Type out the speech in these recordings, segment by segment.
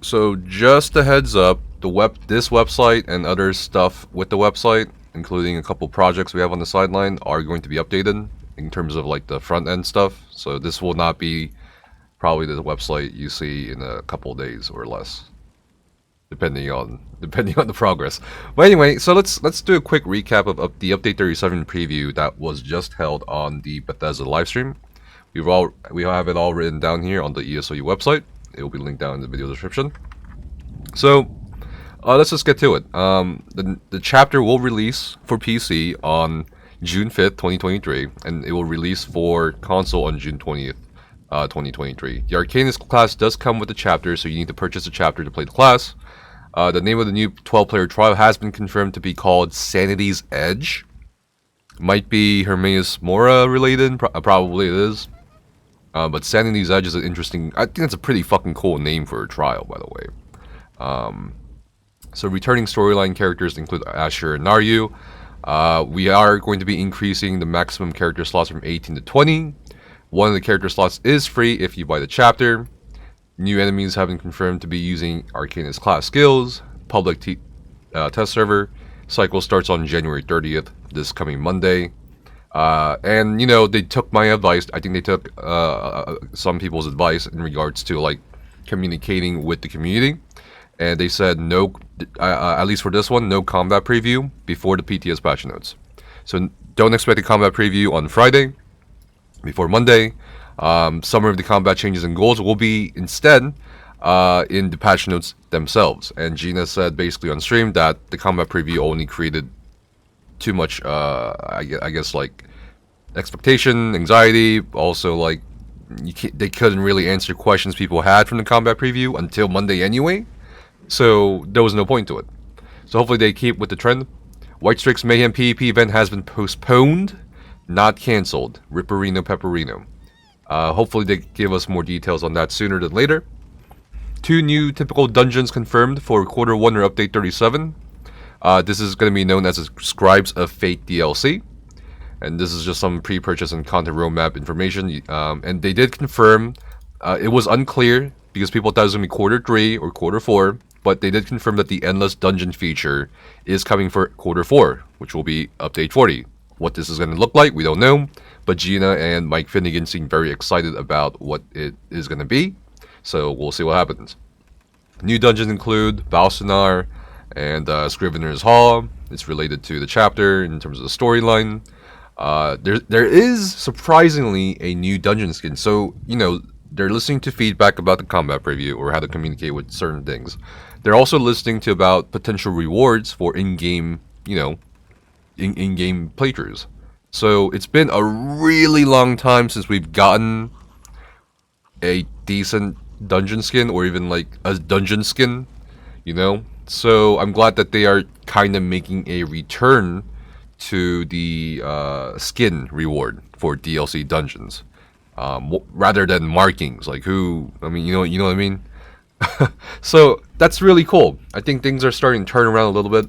So just a heads up, this website and other stuff with the website, including a couple projects we have on the sideline, are going to be updated in terms of like the front end stuff. So this will not be probably the website you see in a couple of days or less, depending on the progress. But anyway, so let's do a quick recap of the Update 37 preview that was just held on the Bethesda livestream. We have it all written down here on the ESOU website. It will be linked down in the video description. So let's just get to it. The chapter will release for PC on June 5th, 2023, and it will release for console on June 20th, 2023. The Arcanist class does come with the chapter, so you need to purchase a chapter to play the class. The name of the new 12-player trial has been confirmed to be called Sanity's Edge. Might be Hermaeus Mora related, probably it is. But Sanity's Edge is an interesting... I think that's a pretty fucking cool name for a trial, by the way. So returning storyline characters include Asher and Naryu. We are going to be increasing the maximum character slots from 18 to 20. One of the character slots is free if you buy the chapter. New enemies have been confirmed to be using Arcanist class skills. Public test server. Cycle starts on January 30th, this coming Monday. And, you know, they took my advice. I think they took some people's advice in regards to, like, communicating with the community. And they said no, at least for this one, no combat preview before the PTS patch notes. So don't expect a combat preview on Friday, before Monday. Some of the combat changes and goals will be instead in the patch notes themselves. And Gina said basically on stream that the combat preview only created too much, I guess, like, expectation, anxiety. Also, like, they couldn't really answer questions people had from the combat preview until Monday anyway. So there was no point to it. So hopefully they keep with the trend. White Strix Mayhem PvP event has been postponed, not cancelled. Ripperino Pepperino. Hopefully they give us more details on that sooner than later. 2 new typical dungeons confirmed for Quarter 1 or Update 37. This is going to be known as the Scribes of Fate DLC. And this is just some pre-purchase and content roadmap information. And they did confirm, it was unclear because people thought it was going to be Quarter 3 or Quarter 4. But they did confirm that the Endless Dungeon feature is coming for Quarter 4, which will be Update 40. What this is going to look like, we don't know. But Gina and Mike Finnegan seem very excited about what it is going to be. So we'll see what happens. New dungeons include Valsonar and Scrivener's Hall. It's related to the chapter in terms of the storyline. There is surprisingly a new dungeon skin. So, you know, they're listening to feedback about the combat preview or how to communicate with certain things. They're also listening to about potential rewards for in-game, you know, in-game playthroughs. So it's been a really long time since we've gotten a decent dungeon skin or even like a dungeon skin, you know. So I'm glad that they are kind of making a return to the skin reward for DLC dungeons, rather than markings. Like you know what I mean. So that's really cool. I think things are starting to turn around a little bit.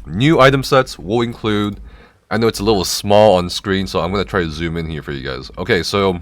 New item sets will include. I know it's a little small on screen, so I'm gonna try to zoom in here for you guys. Okay, so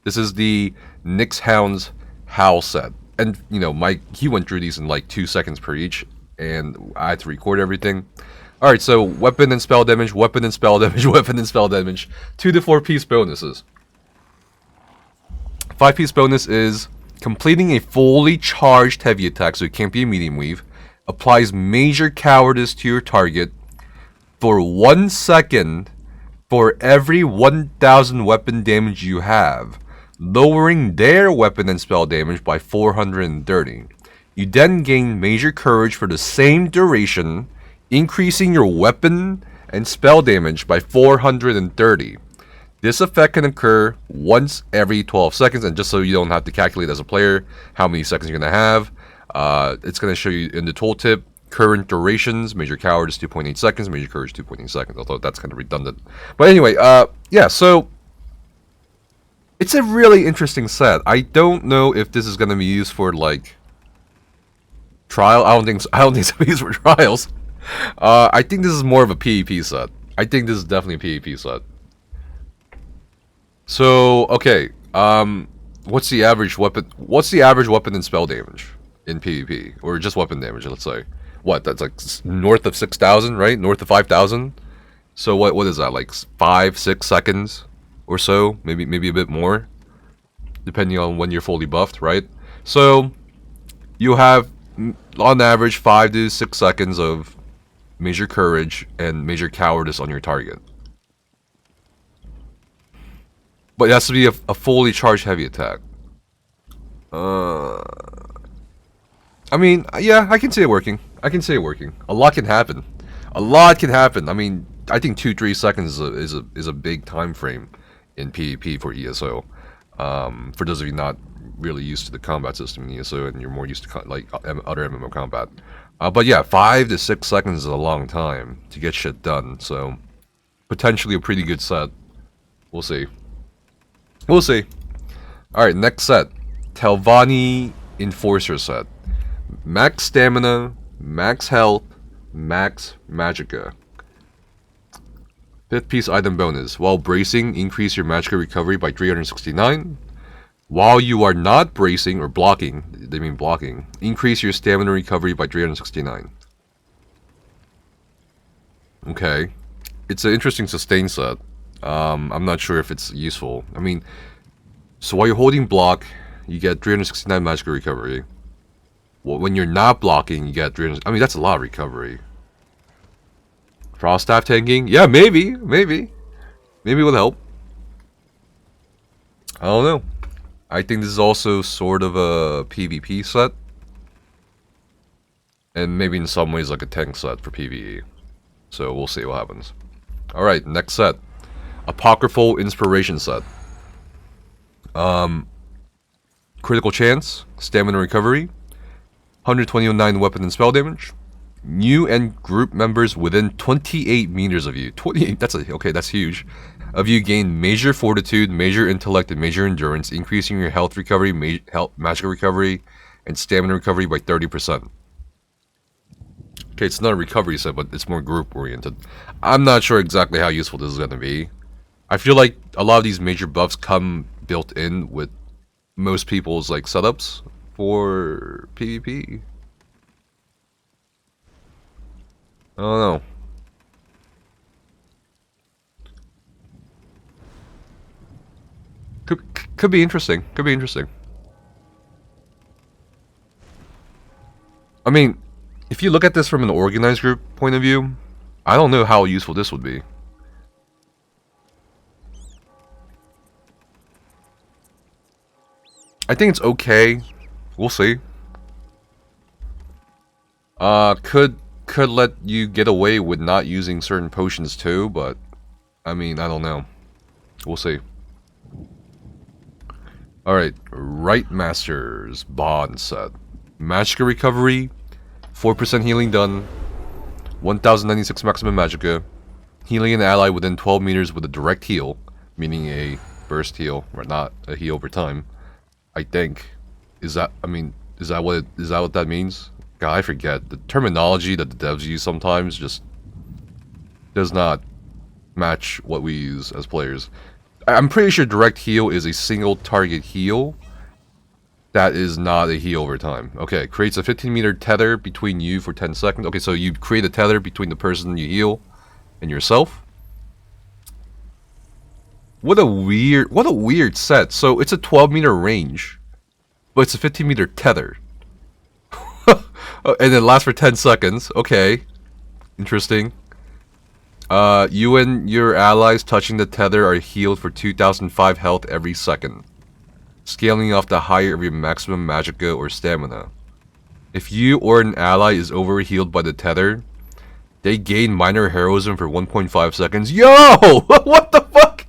this is the Nyx Hound's Howl set. And, you know, he went through these in like 2 seconds per each, and I had to record everything. Alright, so weapon and spell damage, weapon and spell damage, weapon and spell damage. 2 to 4 piece bonuses. 5 piece bonus is completing a fully charged heavy attack, so it can't be a medium weave. Applies major cowardice to your target for 1 second for every 1000 weapon damage you have, lowering their weapon and spell damage by 430. You then gain major courage for the same duration, increasing your weapon and spell damage by 430. This effect can occur once every 12 seconds, and just so you don't have to calculate as a player how many seconds you're going to have, it's going to show you in the tooltip current durations. Major cowardice 2.8 seconds, major courage 2.8 seconds, although that's kind of redundant. But anyway, yeah, so it's a really interesting set. I don't know if this is going to be used for like trial. I don't think it's going to be used for trials. I think this is more of a PvP set. I think this is definitely a PvP set. So, okay, what's the average weapon and spell damage in PvP, or just weapon damage. Let's say, what, that's like north of 6,000, right? North of 5,000. So what is that, like 5-6 seconds or so? Maybe a bit more, depending on when you're fully buffed, right? So you have on average 5 to 6 seconds of major courage and major cowardice on your target. But it has to be a fully charged heavy attack. I mean, yeah, I can see it working. I can see it working. A lot can happen. A lot can happen. I mean, I think 2-3 seconds is a big time frame in PvP for ESO. For those of you not really used to the combat system in ESO and you're more used to like other MMO combat. But yeah, 5 to 6 seconds is a long time to get shit done. So potentially a pretty good set. We'll see. We'll see. All right, next set, Telvanni Enforcer set. Max stamina, max health, max magicka. 5th piece item bonus. While bracing, increase your magicka recovery by 369. While you are not bracing or blocking, they mean blocking, increase your stamina recovery by 369. Okay. It's an interesting sustain set. I'm not sure if it's useful. I mean, so while you're holding block, you get 369 magicka recovery. When you're not blocking, you get 300. I mean, that's a lot of recovery. Frost staff tanking? Yeah, maybe it would help. I don't know. I think this is also sort of a PvP set, and maybe in some ways like a tank set for PvE. So we'll see what happens. All right, next set, Apocryphal Inspiration set. Critical chance, stamina recovery, 129 weapon and spell damage. New and group members within 28 meters of you. 28, that's huge. Of you gain major fortitude, major intellect, and major endurance, increasing your health recovery, magic recovery, and stamina recovery by 30%. Okay, it's not a recovery set, but it's more group oriented. I'm not sure exactly how useful this is going to be. I feel like a lot of these major buffs come built in with most people's like setups for PvP. I don't know. Could be interesting. Could be interesting. I mean, if you look at this from an organized group point of view, I don't know how useful this would be. I think it's okay. We'll see. Could let you get away with not using certain potions too, but I mean, I don't know. We'll see. Alright, Right Masters Bond set. Magicka recovery, 4% healing done, 1096 maximum magicka, healing an ally within 12 meters with a direct heal, meaning a burst heal, or not a heal over time. I think. Is that what that means? God, I forget. The terminology that the devs use sometimes just does not match what we use as players. I'm pretty sure direct heal is a single target heal. That is not a heal over time. Okay, creates a 15-meter tether between you for 10 seconds. Okay, so you create a tether between the person you heal and yourself. What a weird set. So it's a 12-meter range, but it's a 15-meter tether. And it lasts for 10 seconds. Okay. Interesting. You and your allies touching the tether are healed for 2005 health every second, scaling off the higher of your maximum magicka or stamina. If you or an ally is overhealed by the tether, they gain minor heroism for 1.5 seconds. Yo! What the fuck?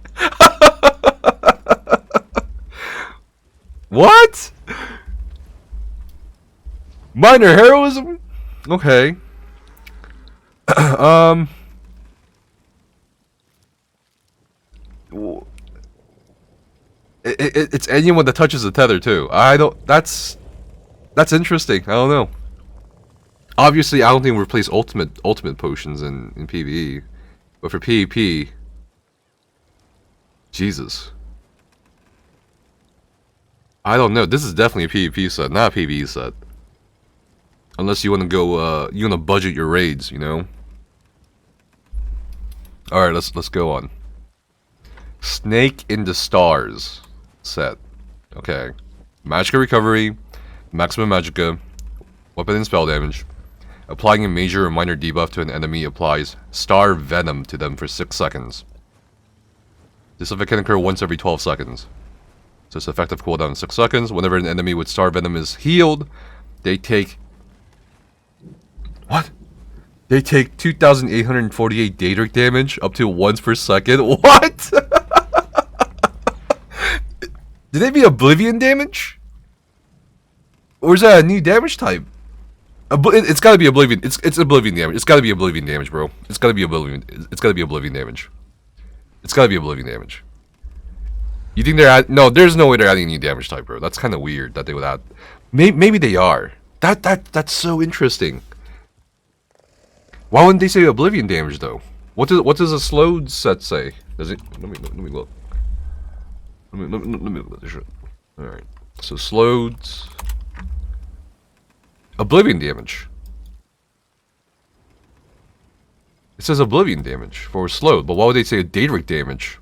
What? Minor heroism? Okay. It's anyone that touches the tether too. That's interesting. I don't know. Obviously, I don't think we replace ultimate potions in PvE, but for PvP, Jesus. I don't know. This is definitely a PvP set, not a PvE set. Unless you want to go, you want to budget your raids, you know? Alright, let's go on. Snake in the Stars set. Okay. Magicka recovery, maximum magicka, weapon and spell damage. Applying a major or minor debuff to an enemy applies star venom to them for 6 seconds. This effect can occur once every 12 seconds. So its effective cooldown is 6 seconds. Whenever an enemy with star venom is healed, they take... What? They take 2,848 Daedric damage up to once per second. What? Did they be Oblivion damage? Or is that a new damage type? It's gotta be Oblivion. It's Oblivion damage. It's gotta be Oblivion damage, bro. It's gotta be Oblivion. It's gotta be Oblivion damage. It's gotta be Oblivion damage. You think they're no? There's no way they're adding a new damage type, bro. That's kind of weird that they would add. Maybe they are. That's so interesting. Why wouldn't they say Oblivion damage though? What does a slowed set say? Does it? Let me look. Let me look at this shit. All right. So slowed. Oblivion damage. It says Oblivion damage for slowed, but why would they say a Daedric damage?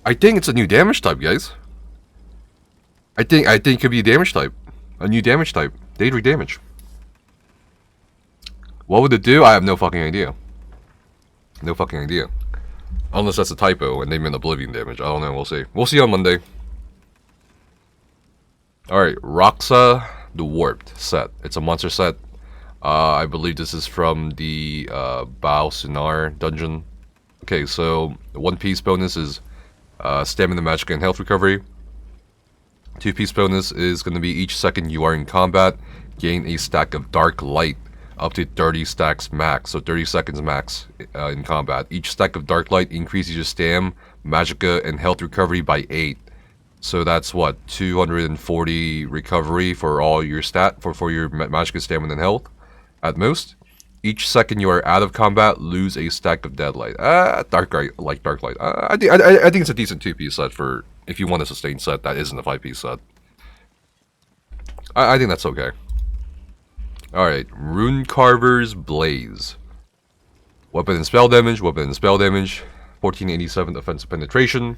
I think it's a new damage type, guys. I think it could be a damage type. A new damage type. Daedric damage. What would it do? I have no fucking idea. No fucking idea. Unless that's a typo and they meant Oblivion damage. I don't know, we'll see. We'll see on Monday. Alright, Roxa the Warped set. It's a monster set. I believe this is from the Bao Sunar dungeon. Okay, so the 1-piece bonus is stamina, magic, and health recovery. 2-piece bonus is going to be each second you are in combat, gain a stack of dark light up to 30 stacks max. So 30 seconds max in combat. Each stack of dark light increases your stam, magicka, and health recovery by 8. So that's what, 240 recovery for all your for your magicka, stamina, and health at most. Each second you are out of combat, lose a stack of deadlight. Dark light. I think it's a decent 2-piece set for if you want a sustained set that isn't a 5-piece set. I think that's okay. Alright, Rune Carvers Blaze. Weapon and spell damage, 1487 offensive penetration.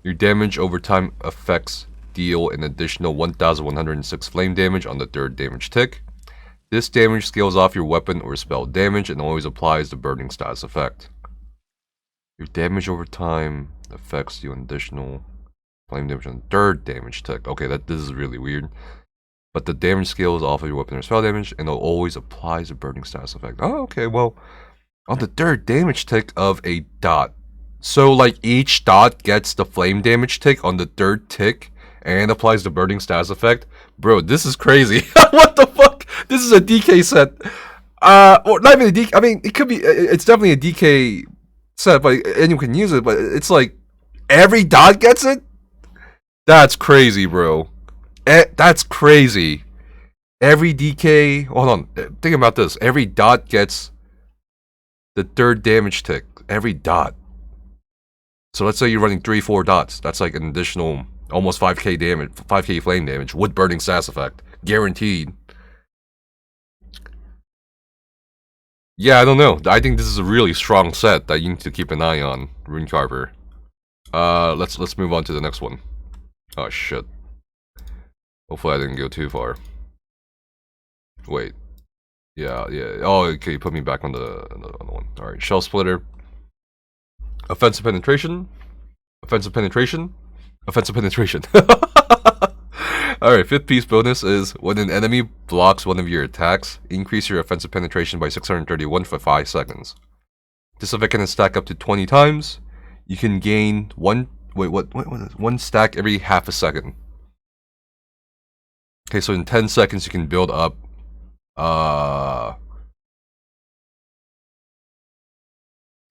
Your damage over time effects deal an additional 1106 flame damage on the 3rd damage tick. This damage scales off your weapon or spell damage and always applies the burning status effect. Your damage over time affects you an additional flame damage on the 3rd damage tick. Okay, this is really weird. But the damage scales off of your weapon or spell damage and it always applies the burning status effect. Oh, okay, well, on the 3rd damage tick of a dot. So, like, each dot gets the flame damage tick on the 3rd tick and applies the burning status effect. Bro, this is crazy. What the fuck? This is a DK set. Well, not even a DK. I mean, it could be. It's definitely a DK set, but anyone can use it. But it's like every dot gets it. That's crazy, bro. That's crazy. Every DK. Hold on. Think about this. Every dot gets the 3rd damage tick. Every dot. So let's say you're running 3-4 dots. That's like an additional almost 5k damage, 5k flame damage with burning status effect, guaranteed. Yeah, I don't know. I think this is a really strong set that you need to keep an eye on, Rune Carver. Let's move on to the next one. Oh shit. Hopefully I didn't go too far. Wait. Yeah. Oh, okay. Put me back on the one. All right. Shell Splitter. Offensive penetration. Alright, 5th piece bonus is when an enemy blocks one of your attacks, increase your offensive penetration by 631 for 5 seconds. This effect can stack up to 20 times. You can gain one stack every half a second. Okay, so in 10 seconds you can build up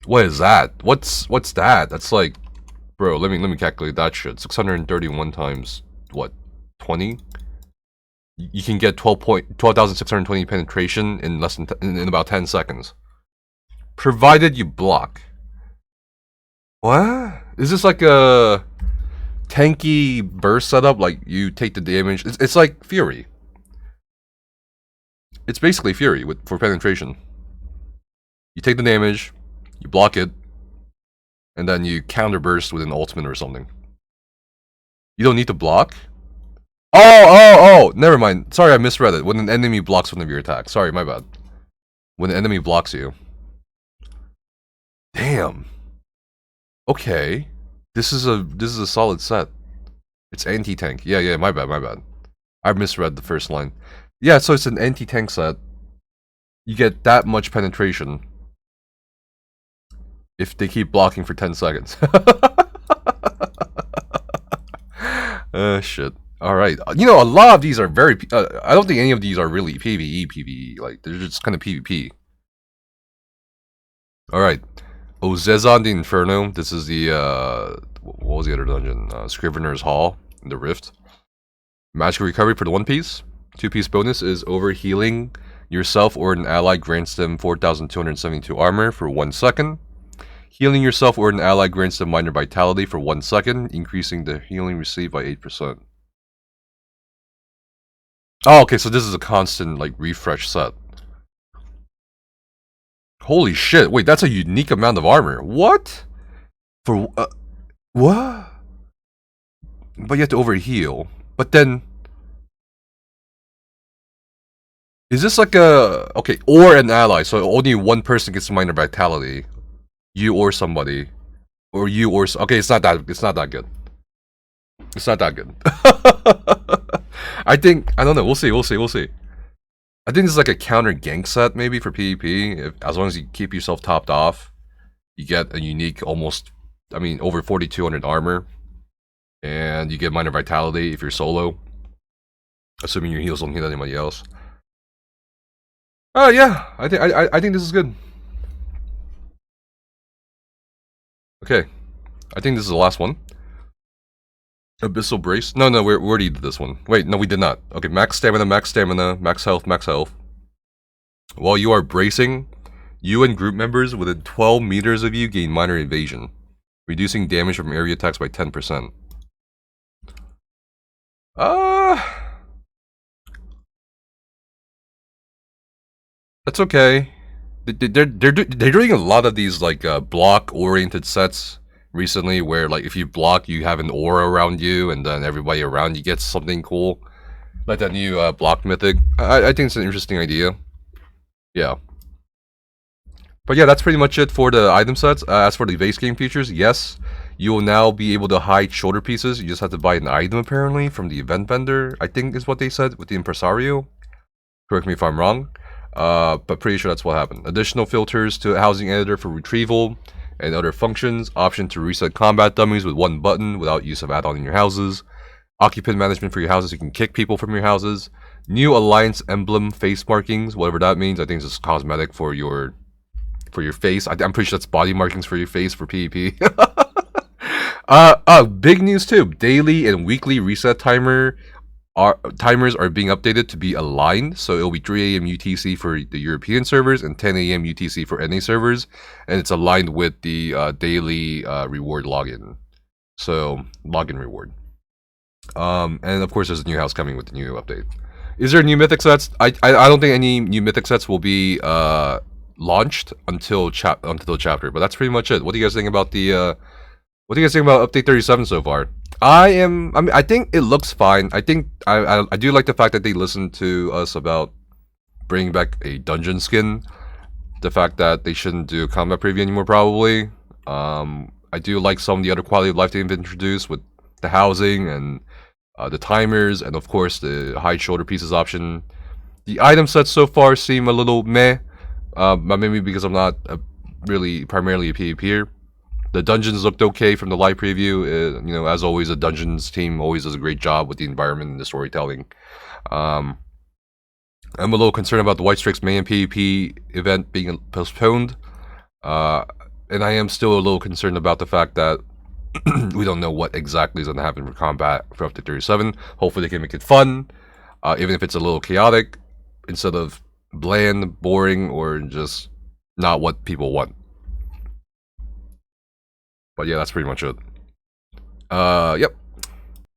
what is that? What's that? That's like, bro, let me calculate that shit. 631 times what? 20? You can get 12,620 penetration in less than in about 10 seconds. Provided you block. What? Is this like a tanky burst setup, like you take the damage. It's like Fury. It's basically Fury for penetration. You take the damage, you block it, and then you counter burst with an ultimate or something. You don't need to block. Oh! Never mind. Sorry, I misread it. When an enemy blocks one of your attacks. Sorry, my bad. When an enemy blocks you. Damn. Okay. This is a solid set. It's anti-tank. Yeah, my bad. I misread the first line. Yeah, so it's an anti-tank set. You get that much penetration if they keep blocking for 10 seconds. Shit. Alright. You know, a lot of these are very... I don't think any of these are really PvE. Like, they're just kind of PvP. Alright. Ozezon the Inferno. This is the... what was the other dungeon? Scrivener's Hall in the Rift. Magic recovery for the 1-piece. 2-piece bonus is overhealing yourself or an ally grants them 4,272 armor for 1 second. Healing yourself or an ally grants them minor vitality for 1 second, increasing the healing received by 8%. Oh, okay, so this is a constant, like, refresh set. Holy shit, wait, that's a unique amount of armor. What? For, what? But you have to overheal. But then... Is this like a... Okay, or an ally, so only one person gets minor vitality. You or somebody. Or you or... Okay, it's not that good. It's not that good. I think... I don't know, we'll see. I think this is like a counter gank set, maybe, for PvP. As long as you keep yourself topped off, you get a unique, almost... I mean, over 4,200 armor. And you get minor vitality if you're solo. Assuming your heals don't hit anybody else. Yeah, I think this is good. Okay, I think this is the last one. Abyssal Brace. No, we already did this one. Wait, no, we did not. Okay, max stamina, max health. While you are bracing, you and group members within 12 meters of you gain minor evasion, reducing damage from area attacks by 10%. That's okay. They're doing a lot of these like block-oriented sets recently, where like if you block, you have an aura around you, and then everybody around you gets something cool, like that new block mythic. I think it's an interesting idea. Yeah. But yeah, that's pretty much it for the item sets. As for the base game features, yes, you will now be able to hide shoulder pieces. You just have to buy an item apparently from the event vendor, I think is what they said with the impresario. Correct me if I'm wrong. But pretty sure that's what happened. Additional filters to housing editor for retrieval and other functions. Option to reset combat dummies with 1 button without use of add-on in your houses. Occupant management for your houses. You can kick people from your houses. New alliance emblem face markings, whatever that means. I think it's just cosmetic for your face. I'm pretty sure that's body markings for your face for PvP. Big news too. Daily and weekly reset timers are being updated to be aligned, so it'll be 3 AM UTC for the European servers and 10 AM UTC for NA servers, and it's aligned with the daily reward login. So, login reward. And of course there's a new house coming with the new update. Is there new mythic sets? I don't think any new mythic sets will be launched until the chapter, but that's pretty much it. What do you guys think about the what do you guys think about update 37 so far? I think it looks fine. I think I do like the fact that they listened to us about bringing back a dungeon skin. The fact that they shouldn't do a combat preview anymore, probably. I do like some of the other quality of life they've introduced with the housing and the timers, and of course the hide shoulder pieces option. The item sets so far seem a little meh, maybe because I'm not really primarily a PvPer. The dungeons looked okay from the live preview. You know, as always, the dungeons team always does a great job with the environment and the storytelling. I'm a little concerned about the White Strix Mayhem PvP event being postponed. And I am still a little concerned about the fact that we don't know what exactly is going to happen for combat for update 37. Hopefully they can make it fun, even if it's a little chaotic, instead of bland, boring, or just not what people want. But yeah, that's pretty much it. Yep.